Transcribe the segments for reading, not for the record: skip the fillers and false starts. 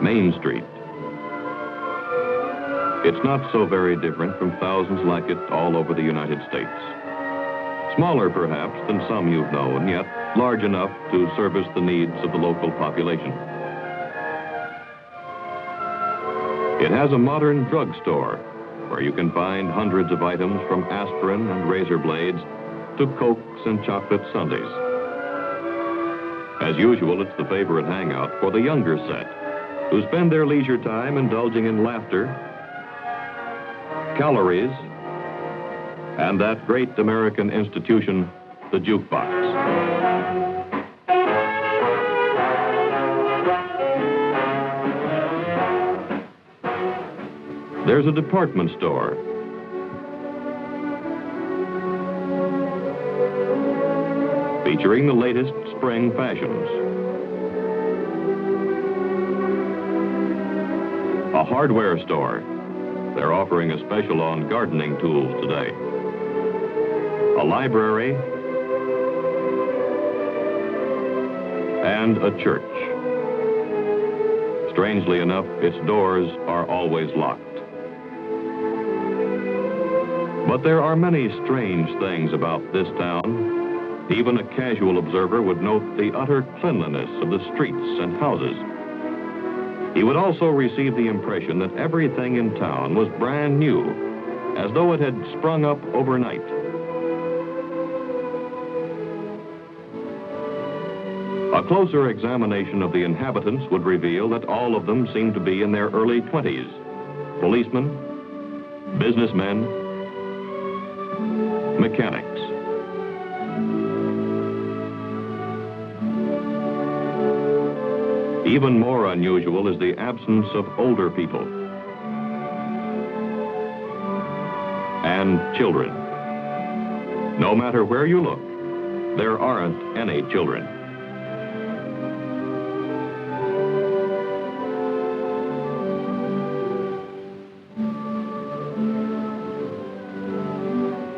Main Street. It's not so very different from thousands like it all over the United States. Smaller, perhaps, than some you've known, yet large enough to service the needs of the local population. It has a modern drugstore where you can find hundreds of items from aspirin and razor blades to Cokes and chocolate sundaes. As usual, it's the favorite hangout for the younger set who spend their leisure time indulging in laughter, calories, and that great American institution, the jukebox. There's a department store. Featuring the latest spring fashions. A hardware store. They're offering a special on gardening tools today. A library, and a church. Strangely enough, its doors are always locked. But there are many strange things about this town. Even a casual observer would note the utter cleanliness of the streets and houses. He would also receive the impression that everything in town was brand new, as though it had sprung up overnight. A closer examination of the inhabitants would reveal that all of them seemed to be in their early 20s. Policemen, businessmen, mechanics. Even more unusual is the absence of older people and children. No matter where you look, there aren't any children.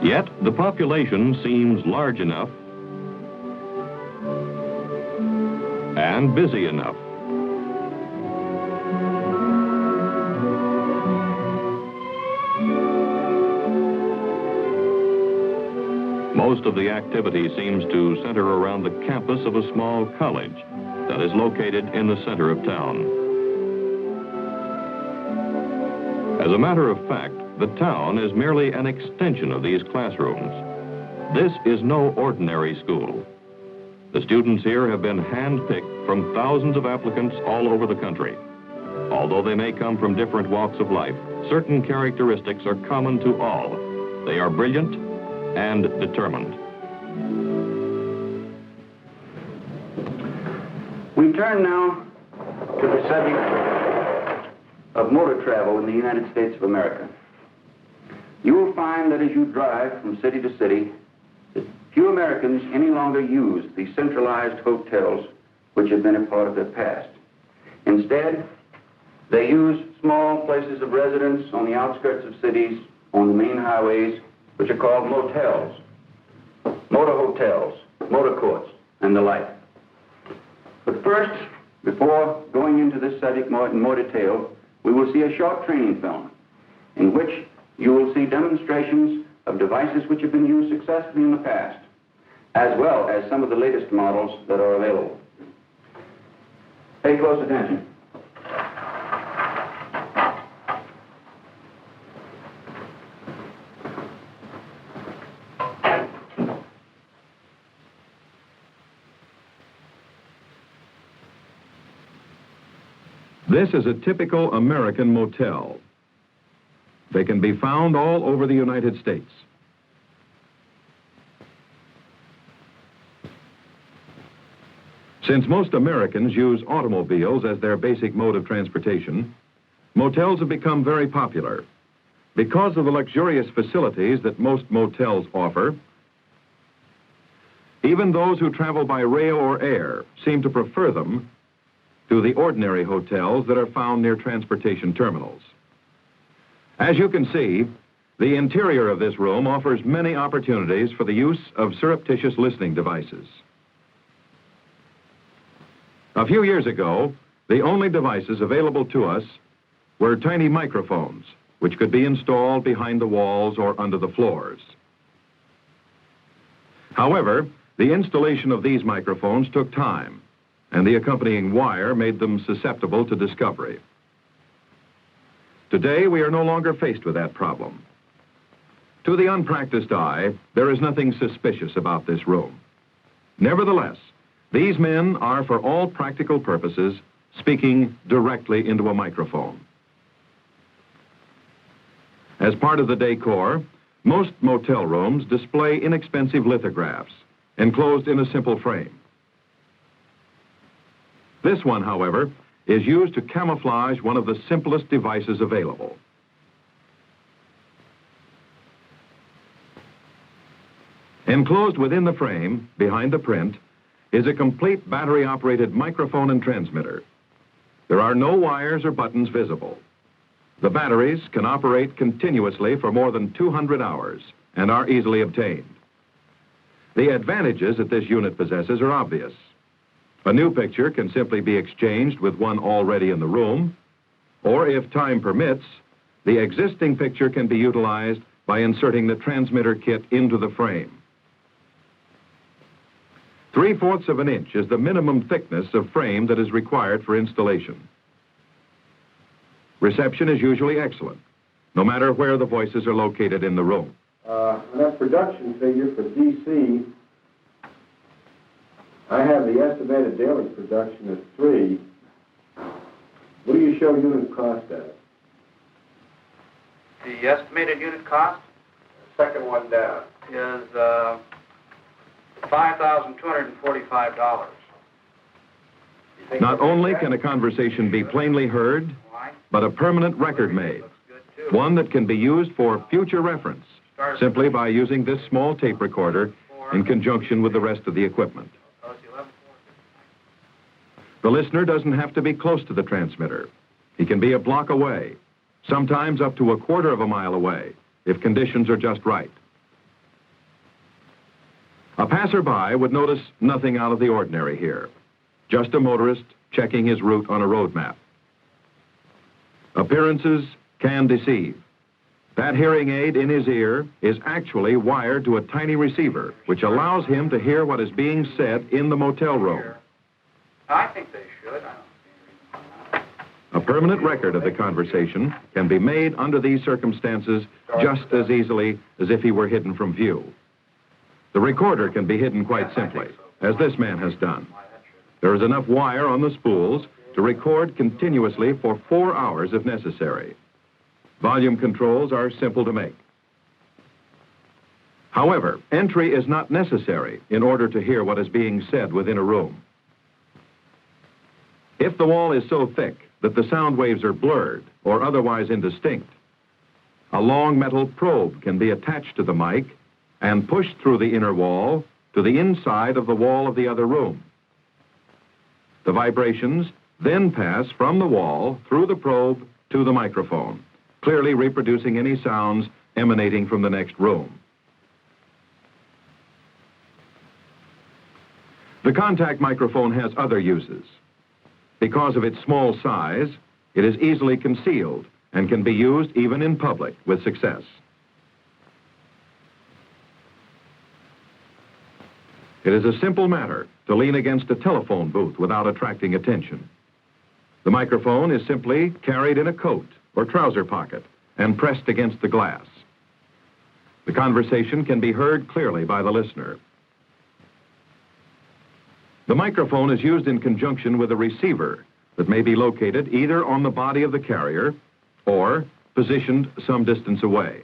Yet the population seems large enough and busy enough. Most of the activity seems to center around the campus of a small college that is located in the center of town. As a matter of fact, the town is merely an extension of these classrooms. This is no ordinary school. The students here have been handpicked from thousands of applicants all over the country. Although they may come from different walks of life, certain characteristics are common to all. They are brilliant and determined. We turn now to the subject of motor travel in the United States of America. You will find that as you drive from city to city, that few Americans any longer use the centralized hotels which have been a part of their past. Instead, they use small places of residence on the outskirts of cities, on the main highways, which are called motels, motor hotels, motor courts, and the like. But first, before going into this subject in more detail, we will see a short training film in which you will see demonstrations of devices which have been used successfully in the past, as well as some of the latest models that are available. Pay close attention. This is a typical American motel. They can be found all over the United States. Since most Americans use automobiles as their basic mode of transportation, motels have become very popular. Because of the luxurious facilities that most motels offer, even those who travel by rail or air seem to prefer them to the ordinary hotels that are found near transportation terminals. As you can see, the interior of this room offers many opportunities for the use of surreptitious listening devices. A few years ago, the only devices available to us were tiny microphones, which could be installed behind the walls or under the floors. However, the installation of these microphones took time, and the accompanying wire made them susceptible to discovery. Today, we are no longer faced with that problem. To the unpracticed eye, there is nothing suspicious about this room. Nevertheless, these men are, for all practical purposes, speaking directly into a microphone. As part of the decor, most motel rooms display inexpensive lithographs enclosed in a simple frame. This one, however, is used to camouflage one of the simplest devices available. Enclosed within the frame, behind the print, is a complete battery-operated microphone and transmitter. There are no wires or buttons visible. The batteries can operate continuously for more than 200 hours and are easily obtained. The advantages that this unit possesses are obvious. A new picture can simply be exchanged with one already in the room, or if time permits, the existing picture can be utilized by inserting the transmitter kit into the frame. 3/4 of an inch is the minimum thickness of frame that is required for installation. Reception is usually excellent, no matter where the voices are located in the room. That production figure for DC, I have the estimated daily production of 3. What do you show unit cost at? The estimated unit cost Second one down. is $5,245. Not only can a conversation be plainly heard, but a permanent record made, one that can be used for future reference, simply by using this small tape recorder in conjunction with the rest of the equipment. The listener doesn't have to be close to the transmitter. He can be a block away, sometimes up to 1/4 of a mile away, if conditions are just right. A passerby would notice nothing out of the ordinary here, just a motorist checking his route on a road map. Appearances can deceive. That hearing aid in his ear is actually wired to a tiny receiver, which allows him to hear what is being said in the motel room. I think they should. A permanent record of the conversation can be made under these circumstances just as easily as if he were hidden from view. The recorder can be hidden quite simply, as this man has done. There is enough wire on the spools to record continuously for 4 hours if necessary. Volume controls are simple to make. However, entry is not necessary in order to hear what is being said within a room. If the wall is so thick that the sound waves are blurred or otherwise indistinct, a long metal probe can be attached to the mic and pushed through the inner wall to the inside of the wall of the other room. The vibrations then pass from the wall through the probe to the microphone, clearly reproducing any sounds emanating from the next room. The contact microphone has other uses. Because of its small size, it is easily concealed and can be used even in public with success. It is a simple matter to lean against a telephone booth without attracting attention. The microphone is simply carried in a coat or trouser pocket and pressed against the glass. The conversation can be heard clearly by the listener. The microphone is used in conjunction with a receiver that may be located either on the body of the carrier or positioned some distance away.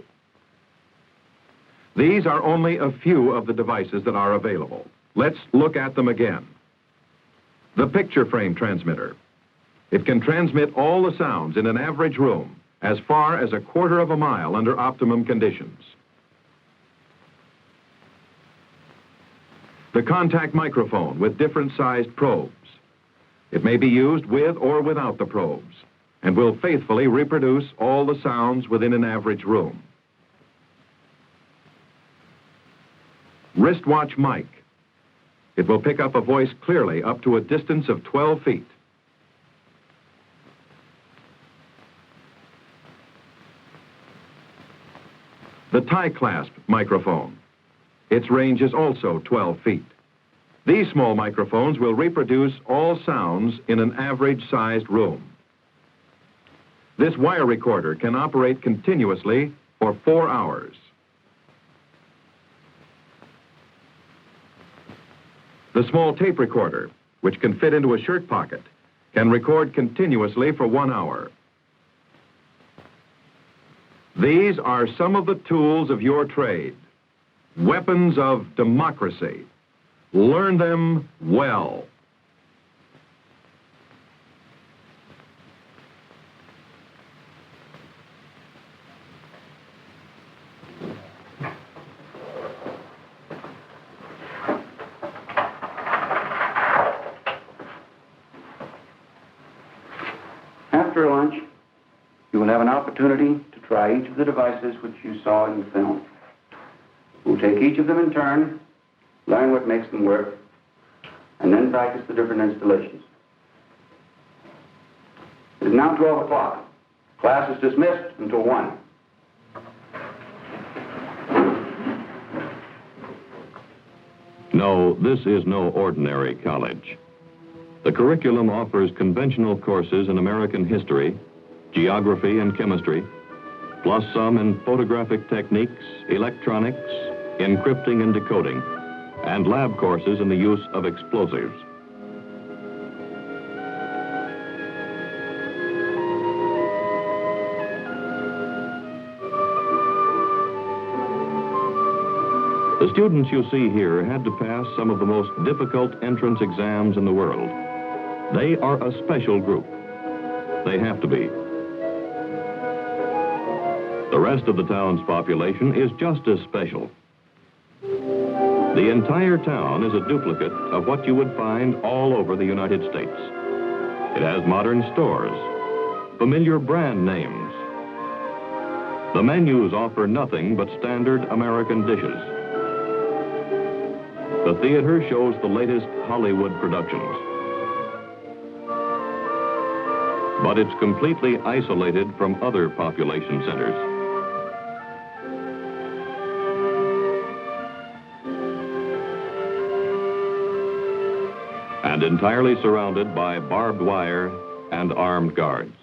These are only a few of the devices that are available. Let's look at them again. The picture frame transmitter. It can transmit all the sounds in an average room as far as 1/4 of a mile under optimum conditions. The contact microphone with different sized probes. It may be used with or without the probes and will faithfully reproduce all the sounds within an average room. Wristwatch mic. It will pick up a voice clearly up to a distance of 12 feet. tie-clasp microphone. Its range is also 12 feet. These small microphones will reproduce all sounds in an average-sized room. This wire recorder can operate continuously for 4 hours. The small tape recorder, which can fit into a shirt pocket, can record continuously for 1 hour. These are some of the tools of your trade, weapons of democracy. Learn them well. After lunch, you will have an opportunity to try each of the devices which you saw in the film. We'll take each of them in turn, learn what makes them work, and then practice the different installations. It is now 12 o'clock. Class is dismissed until 1. No, this is no ordinary college. The curriculum offers conventional courses in American history, geography and chemistry, plus some in photographic techniques, electronics, encrypting and decoding, and lab courses in the use of explosives. The students you see here had to pass some of the most difficult entrance exams in the world. They are a special group. They have to be. The rest of the town's population is just as special. The entire town is a duplicate of what you would find all over the United States. It has modern stores, familiar brand names. The menus offer nothing but standard American dishes. The theater shows the latest Hollywood productions. But it's completely isolated from other population centers. And entirely surrounded by barbed wire and armed guards.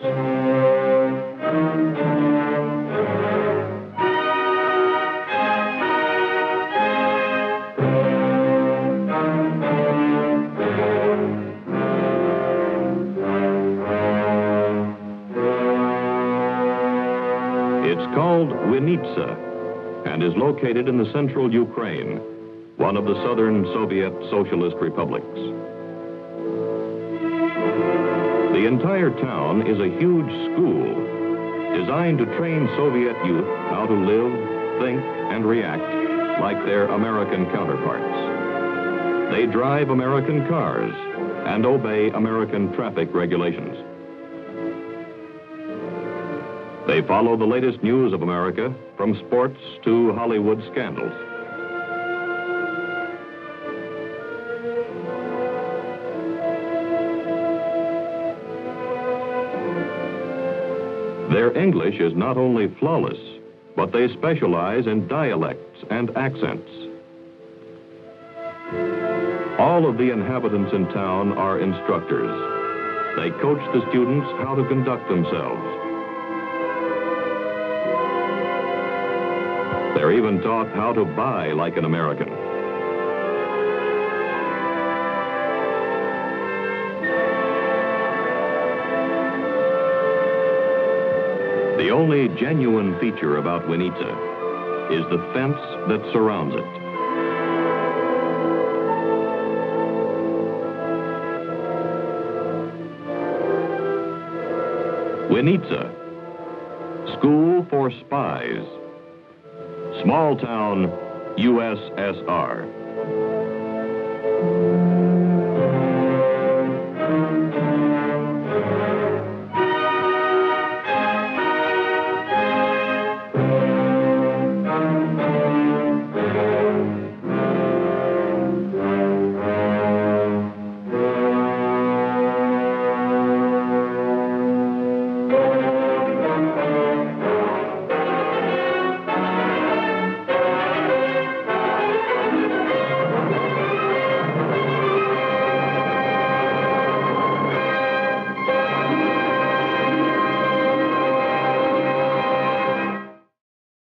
It's called Winitsa and is located in the central Ukraine, one of the southern Soviet socialist republics. The entire town is a huge school designed to train Soviet youth how to live, think, and react like their American counterparts. They drive American cars and obey American traffic regulations. They follow the latest news of America, from sports to Hollywood scandals. Their English is not only flawless, but they specialize in dialects and accents. All of the inhabitants in town are instructors. They coach the students how to conduct themselves. They're even taught how to buy like an American. The only genuine feature about Winitsa is the fence that surrounds it. Winitsa, School for Spies. Small town, USSR.